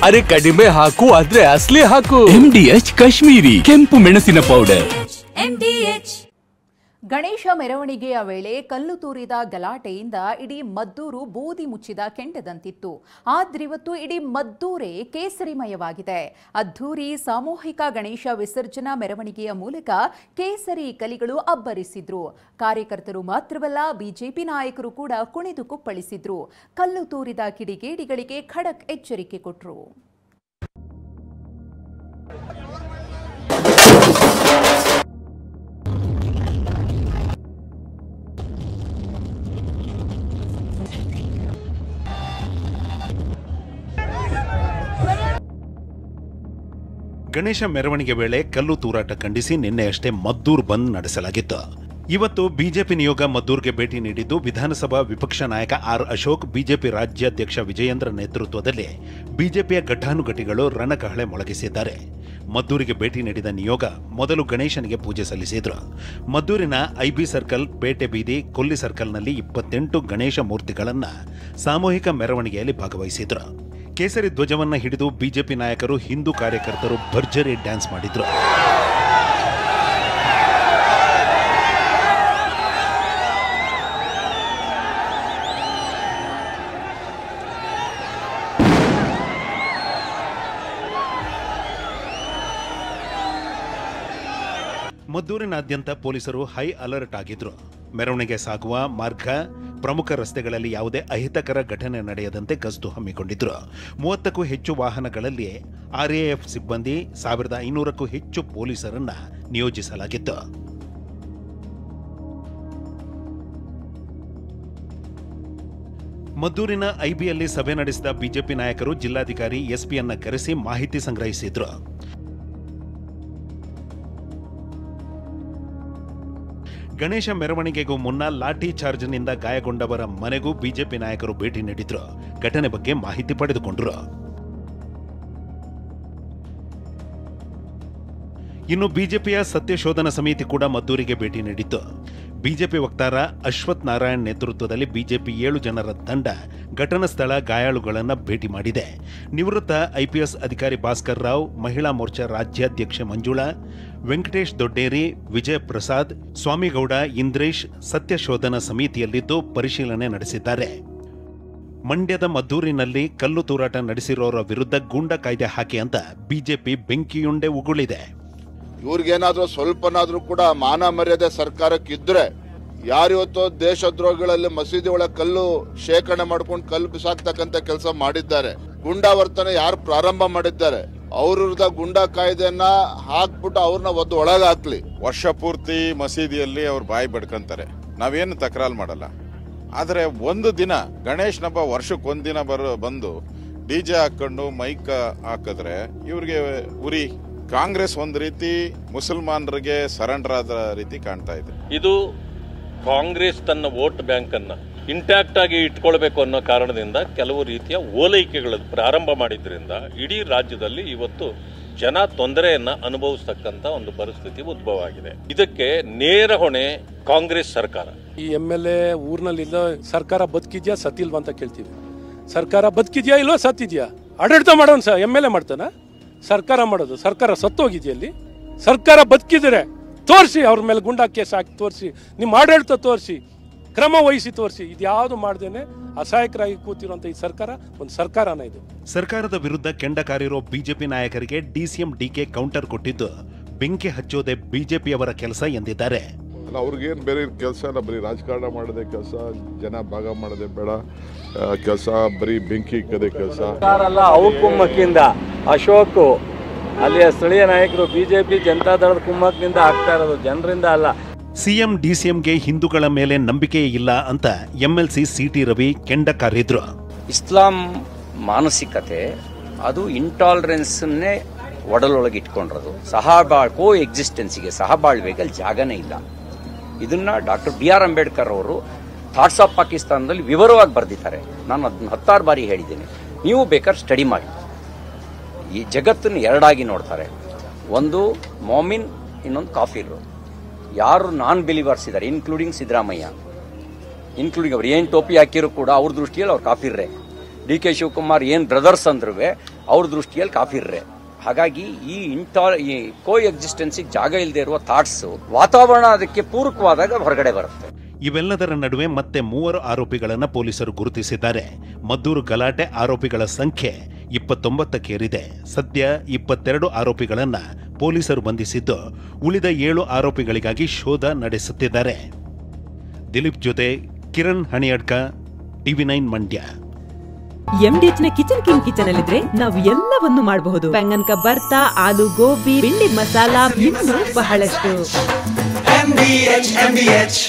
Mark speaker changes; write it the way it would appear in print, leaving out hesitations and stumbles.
Speaker 1: ಅರೆ ಕಡಿಮೆ ಹಾಕು ಆದ್ರೆ ಅಸಲಿ ಹಾಕು.
Speaker 2: MDH ಕಾಶ್ಮೀರಿ ಕೆಂಪು ಮೆಣಸಿನ ಪೌಡರ್.
Speaker 3: MDH.
Speaker 4: ಗಣೇಶ ಮೆರವಣಿಗೆಯ ವೇಳೆ ಕಲ್ಲು ತೂರಿದ ಗಲಾಟೆಯಿಂದ ಇಡೀ ಮದ್ದೂರು ಬೂದಿ ಮುಚ್ಚಿದ ಕೆಂಡದಂತಿತ್ತು. ಆದ್ರಿವತ್ತು ಇಡೀ ಮದ್ದೂರೇ ಕೇಸರಿಮಯವಾಗಿದೆ. ಅದ್ಧೂರಿ ಸಾಮೂಹಿಕ ಗಣೇಶ ವಿಸರ್ಜನಾ ಮೆರವಣಿಗೆಯ ಮೂಲಕ ಕೇಸರಿ ಕಲಿಗಳು ಅಬ್ಬರಿಸಿದ್ರು. ಕಾರ್ಯಕರ್ತರು ಮಾತ್ರವಲ್ಲ, ಬಿಜೆಪಿ ನಾಯಕರು ಕೂಡ ಕುಣಿದು ಕುಪ್ಪಳಿಸಿದ್ರು. ಕಲ್ಲು ತೂರಿದ ಕಿಡಿಗೇಡಿಗಳಿಗೆ ಖಡಕ್ ಎಚ್ಚರಿಕೆ ಕೊಟ್ಟರು.
Speaker 5: ಗಣೇಶ ಮೆರವಣಿಗೆ ವೇಳೆ ಕಲ್ಲು ತೂರಾಟ ಖಂಡಿಸಿ ನಿನ್ನೆಯಷ್ಟೇ ಮದ್ದೂರು ಬಂದ್ ನಡೆಸಲಾಗಿತ್ತು. ಇವತ್ತು ಬಿಜೆಪಿ ನಿಯೋಗ ಮದ್ದೂರಿಗೆ ಭೇಟಿ ನೀಡಿದ್ದು, ವಿಧಾನಸಭಾ ವಿಪಕ್ಷ ನಾಯಕ ಆರ್ ಅಶೋಕ್, ಬಿಜೆಪಿ ರಾಜ್ಯಾಧ್ಯಕ್ಷ ವಿಜಯೇಂದ್ರ ನೇತೃತ್ವದಲ್ಲಿ ಬಿಜೆಪಿಯ ಘಟಾನುಘಟಿಗಳು ರಣಕಹಳೆ ಮೊಳಗಿಸಿದ್ದಾರೆ. ಮದ್ದೂರಿಗೆ ಭೇಟಿ ನೀಡಿದ ನಿಯೋಗ ಮೊದಲು ಗಣೇಶನಿಗೆ ಪೂಜೆ ಸಲ್ಲಿಸಿದ್ರು. ಮದ್ದೂರಿನ ಐಬಿ ಸರ್ಕಲ್, ಪೇಟೆ ಬೀದಿ, ಕೊಲ್ಲಿ ಸರ್ಕಲ್ನಲ್ಲಿ 28 ಗಣೇಶ ಮೂರ್ತಿಗಳನ್ನು ಸಾಮೂಹಿಕ ಮೆರವಣಿಗೆಯಲ್ಲಿ ಭಾಗವಹಿಸಿದ್ರು. ಕೇಸರಿ ಧ್ವಜವನ್ನ ಹಿಡಿದು ಬಿಜೆಪಿ ನಾಯಕರು, ಹಿಂದೂ ಕಾರ್ಯಕರ್ತರು ಭರ್ಜರಿ ಡ್ಯಾನ್ಸ್ ಮಾಡಿದ್ರು. ಮದ್ದೂರಿನಾದ್ಯಂತ ಪೊಲೀಸರು ಹೈ ಅಲರ್ಟ್ ಆಗಿದ್ರು. ಮೆರವಣಿಗೆ ಸಾಗುವ ಮಾರ್ಗ, ಪ್ರಮುಖ ರಸ್ತೆಗಳಲ್ಲಿ ಯಾವುದೇ ಅಹಿತಕರ ಘಟನೆ ನಡೆಯದಂತೆ ಗಸ್ತು ಹಮ್ಮಿಕೊಂಡಿದ್ರು. 30ಕ್ಕೂ ಹೆಚ್ಚು ವಾಹನಗಳಲ್ಲಿ RAF ಸಿಬ್ಬಂದಿ, 1500ಕ್ಕೂ ಹೆಚ್ಚು ಪೊಲೀಸರನ್ನ ನಿಯೋಜಿಸಲಾಗಿತ್ತು. ಮದ್ದೂರಿನ ಐಬಿಯಲ್ಲಿ ಸಭೆ ನಡೆಸಿದ ಬಿಜೆಪಿ ನಾಯಕರು ಜಿಲ್ಲಾಧಿಕಾರಿ ಎಸ್ಪಿಯನ್ನ ಕರೆಸಿ ಮಾಹಿತಿ ಸಂಗ್ರಹಿಸಿದ್ರು. ಗಣೇಶ ಮೆರವಣಿಗೆಗೂ ಮುನ್ನ ಲಾಠಿ ಚಾರ್ಜ್ನಿಂದ ಗಾಯಗೊಂಡವರ ಮನೆಗೂ ಬಿಜೆಪಿ ನಾಯಕರು ಭೇಟಿ ನೀಡಿದ್ರು. ಘಟನೆ ಬಗ್ಗೆ ಮಾಹಿತಿ ಪಡೆದುಕೊಂಡರು. ಇನ್ನು ಬಿಜೆಪಿಯ ಸತ್ಯಶೋಧನಾ ಸಮಿತಿ ಕೂಡ ಮದ್ದೂರಿಗೆ ಭೇಟಿ ನೀಡಿತ್ತು. ಬಿಜೆಪಿ ವಕ್ತಾರ ಅಶ್ವಥ್ ನಾರಾಯಣ್ ನೇತೃತ್ವದಲ್ಲಿ ಬಿಜೆಪಿ 7 ಜನರ ತಂಡ ಘಟನಾ ಸ್ಥಳ, ಗಾಯಾಳುಗಳನ್ನು ಭೇಟಿ ಮಾಡಿದೆ. ನಿವೃತ್ತ IPS ಅಧಿಕಾರಿ ಭಾಸ್ಕರ್ ರಾವ್, ಮಹಿಳಾ ಮೋರ್ಚಾ ರಾಜ್ಯಾಧ್ಯಕ್ಷೆ ಮಂಜುಳಾ, ವೆಂಕಟೇಶ್ ದೊಡ್ಡೇರಿ, ವಿಜಯ ಪ್ರಸಾದ್, ಸ್ವಾಮಿಗೌಡ, ಇಂದ್ರೇಶ್ ಸತ್ಯಶೋಧನಾ ಸಮಿತಿಯಲ್ಲಿದ್ದು ಪರಿಶೀಲನೆ ನಡೆಸಿದ್ದಾರೆ. ಮಂಡ್ಯದ ಮದ್ದೂರಿನಲ್ಲಿ ಕಲ್ಲು ತೂರಾಟ ನಡೆಸಿರೋರ ವಿರುದ್ಧ ಗೂಂಡಾ ಕಾಯ್ದೆ ಹಾಕಿ ಅಂತ ಬಿಜೆಪಿ ಬೆಂಕಿಯುಂಡೆ ಉಗುಳಿದೆ.
Speaker 6: ಇವ್ರಿಗೇನಾದ್ರೂ ಸ್ವಲ್ಪನಾದ್ರೂ ಕೂಡ ಮಾನ ಮರ್ಯಾದೆ ಸರ್ಕಾರಕ್ಕಿದ್ರೆ, ಯಾರಿವತ್ತು ದೇಶದ್ರೋಹಿಗಳಲ್ಲಿ ಮಸೀದಿ ಒಳಗೆ ಕಲ್ಲು ಶೇಖರಣೆ ಮಾಡ್ಕೊಂಡು ಕಲ್ಲು ಬಿಸಾಕ್ತಕ್ಕಂತ ಕೆಲಸ ಮಾಡಿದ್ದಾರೆ, ಗುಂಡಾ ವರ್ತನೆ ಯಾರು ಪ್ರಾರಂಭ ಮಾಡಿದ್ದಾರೆ, ಅವ್ರ ವಿರುದ್ಧ ಗುಂಡಾ ಕಾಯ್ದೆಯನ್ನ ಹಾಕ್ಬಿಟ್ಟು ಅವ್ರನ್ನ ಒಳಗೆ ಹಾಕ್ಲಿ.
Speaker 7: ವರ್ಷ ಪೂರ್ತಿ ಮಸೀದಿಯಲ್ಲಿ ಅವ್ರು ಬಾಯಿ ಬಡ್ಕೊಂತಾರೆ, ನಾವೇನು ತಕರಾರು ಮಾಡಲ್ಲ. ಆದ್ರೆ ಒಂದು ದಿನ ಗಣೇಶನ ಹಬ್ಬ ವರ್ಷಕ್ಕೊಂದಿನ ಬಂದು DJ ಹಾಕೊಂಡು ಮೈಕ್ ಹಾಕಿದ್ರೆ ಇವ್ರಿಗೆ ಉರಿ. ಕಾಂಗ್ರೆಸ್ ಒಂದು ರೀತಿ ಮುಸಲ್ಮಾನರಿಗೆ ಸರೆಂಡರ್ ಆದ ರೀತಿ ಕಾಣ್ತಾ ಇದೆ.
Speaker 8: ಇದು ಕಾಂಗ್ರೆಸ್ ತನ್ನ ವೋಟ್ ಬ್ಯಾಂಕ್ ಅನ್ನ ಇಂಟ್ಯಾಕ್ಟ್ ಆಗಿ ಇಟ್ಕೊಳ್ಬೇಕು ಅನ್ನೋ ಕಾರಣದಿಂದ ಕೆಲವು ರೀತಿಯ ಓಲೈಕೆಗಳು ಪ್ರಾರಂಭ ಮಾಡಿದ್ರಿಂದ ಇಡೀ ರಾಜ್ಯದಲ್ಲಿ ಇವತ್ತು ಜನ ತೊಂದರೆಯನ್ನ ಅನುಭವಿಸ್ತಕ್ಕಂತ ಒಂದು ಪರಿಸ್ಥಿತಿ ಉದ್ಭವ ಆಗಿದೆ. ಇದಕ್ಕೆ ನೇರ ಹೊಣೆ ಕಾಂಗ್ರೆಸ್ ಸರ್ಕಾರ.
Speaker 9: ಈ MLA ಊರಿನಲ್ಲಿ ಇಲ್ಲ, ಸರ್ಕಾರ ಬದುಕಿದ್ಯಾ ಸತ್ತಿಲ್ವಾ ಅಂತ ಕೇಳ್ತೀವಿ. ಸರ್ಕಾರ ಬದುಕಿದ್ಯಾ ಇಲ್ವಾ ಸತ್ತಿದ್ಯಾ? ಆಡಳಿತ ಮಾಡೋನ್ MLA ಮಾಡ್ತಾನ? ಸರ್ಕಾರ ಮಾಡೋದು? ಸರ್ಕಾರ ಸತ್ತೋಗಿದೆಯಲ್ಲಿ? ಸರ್ಕಾರ ಬದುಕಿದ್ರೆ ತೋರಿಸಿ, ಅವ್ರ ಮೇಲೆ ಗುಂಡಾ ಕೇಸ್ ಹಾಕಿ ತೋರಿಸಿ, ನಿಮ್ಮ ಆಡಳಿತ ತೋರಿಸಿ, ಕ್ರಮ ವಹಿಸಿ ತೋರಿಸಿ. ಇದ್ಯಾವುದು ಮಾಡ್ದೇನೆ ಅಸಹಾಯಕರಾಗಿ ಕೂತಿರುವಂತ ಈ ಸರ್ಕಾರ ಒಂದು ಸರ್ಕಾರನ ಇದು.
Speaker 5: ಸರ್ಕಾರದ ವಿರುದ್ಧ ಕೆಂಡ ಕಾರಿರೋ ಬಿಜೆಪಿ ನಾಯಕರಿಗೆ DCM DK ಕೌಂಟರ್ ಕೊಟ್ಟಿದ್ದು ಬೆಂಕಿ ಹಚ್ಚೋದೆ ಬಿಜೆಪಿಯವರ ಕೆಲಸ ಎಂದಿದ್ದಾರೆ.
Speaker 6: ಅವ್ರಿಗೇನು ಬೇರೆ ಕೆಲಸ ಇಲ್ಲ, ಬರೀ ರಾಜಕಾರಣ ಮಾಡೋದೇ ಕೆಲಸ, ಜನ ಭಾಗ ಮಾಡೋದೇ ಬೇಡ ಕೆಲಸ, ಬರೀ ಬೆಂಕಿ ಇಕ್ಕದೇ ಕೆಲಸ.
Speaker 10: ಅವ್ರ ಕುಮ್ಮಕ್ಕಿಂದ ಅಶೋಕ್ ಅಲ್ಲಿಯ ಸ್ಥಳೀಯ ನಾಯಕರು ಬಿಜೆಪಿ ಜನತಾದಳದ ಕುಮ್ಮಕ್ಕಿನಿಂದ ಆಗ್ತಾ ಇರೋದು, ಜನರಿಂದ ಅಲ್ಲ.
Speaker 5: CM DCMಗೆ ಹಿಂದೂಗಳ ಮೇಲೆ ನಂಬಿಕೆ ಇಲ್ಲ ಅಂತ MLC CT ರವಿ ಕೆಂಡ ಕಾರಿದ್ರು.
Speaker 11: ಇಸ್ಲಾಂ ಮಾನಸಿಕತೆ ಅದು ಇಂಟಾಲರೆನ್ಸ್ನೇ ಒಡಲೊಳಗೆ ಇಟ್ಕೊಂಡಿರೋದು. ಕೋ ಎಕ್ಸಿಸ್ಟೆನ್ಸಿಗೆ, ಸಹಬಾಳ್ವೆಗೆ ಅಲ್ಲಿ ಜಾಗನೇ ಇಲ್ಲ. ಇದನ್ನ ಡಾಕ್ಟರ್ BR ಅಂಬೇಡ್ಕರ್ ಅವರು ಥಾಟ್ಸ್ ಆಫ್ ಪಾಕಿಸ್ತಾನದಲ್ಲಿ ವಿವರವಾಗಿ ಬರೆದಿದ್ದಾರೆ. ನಾನು ಅದನ್ನ 10 ಬಾರಿ ಹೇಳಿದ್ದೇನೆ, ನೀವು ಬೇಕಾದ್ರೆ ಸ್ಟಡಿ ಮಾಡಿ. ಈ ಜಗತ್ತನ್ನು ಎರಡಾಗಿ ನೋಡ್ತಾರೆ, ಒಂದು ಮೊಮಿನ್, ಇನ್ನೊಂದು ಕಾಫಿರು. ಯಾರು ನಾನ್ ಬಿಲೀವರ್ಸ್ ಇದ್ದಾರೆ, ಇನ್ಕ್ಲೂಡಿಂಗ್ ಸಿದ್ದರಾಮಯ್ಯ, ಇನ್ಕ್ಲೂಡಿಂಗ್ ಅವ್ರು ಏನು ಟೋಪಿ ಹಾಕಿರೋ ಕೂಡ ಅವ್ರ ದೃಷ್ಟಿಯಲ್ಲಿ ಅವ್ರು ಕಾಫಿರ್ರೆ. ಡಿ ಕೆ ಶಿವಕುಮಾರ್ ಏನು ಬ್ರದರ್ಸ್ ಅಂದ್ರೂ ಅವ್ರ ದೃಷ್ಟಿಯಲ್ಲಿ ಕಾಫಿರ್ರೆ. ಹಾಗಾಗಿ ಈ ಕೋ ಎಕ್ಸಿಸ್ಟೆನ್ಸಿಗೆ ಜಾಗ ಇಲ್ಲದೆ ಇರುವ ಥಾಟ್ಸ್ ವಾತಾವರಣ ಅದಕ್ಕೆ ಪೂರಕವಾದಾಗ ಹೊರಗಡೆ ಬರುತ್ತೆ.
Speaker 5: ಇವೆಲ್ಲದರ ನಡುವೆ ಮತ್ತೆ 3 ಆರೋಪಿಗಳನ್ನು ಪೊಲೀಸರು ಗುರುತಿಸಿದ್ದಾರೆ. ಮದ್ದೂರು ಗಲಾಟೆ ಆರೋಪಿಗಳ ಸಂಖ್ಯೆ 29ಕ್ಕೇರಿದೆ. ಸದ್ಯ 22 ಆರೋಪಿಗಳನ್ನ ಪೊಲೀಸರು ಬಂಧಿಸಿದ್ದು, ಉಳಿದ 7 ಆರೋಪಿಗಳಿಗಾಗಿ ಶೋಧ ನಡೆಸುತ್ತಿದ್ದಾರೆ. ದಿಲೀಪ್ ಜೊತೆ ಕಿರಣ್ ಹಣಿಯಡ್ಕ, TV9 ಮಂಡ್ಯ.
Speaker 3: MDH ನ ಕಿಚನ್ ಕಿಂಗ್ ಕಿಚನ್ ಅಲ್ಲಿದ್ರೆ ನಾವು ಎಲ್ಲವನ್ನು ಮಾಡಬಹುದು. ಬೆಂಗನ್ ಕ ಬರ್ತಾ, ಆಲೂ ಗೋಬಿ, ಭಿಂಡಿ ಮಸಾಲಾ, ಇನ್ನೂ ಬಹಳಷ್ಟು. MDH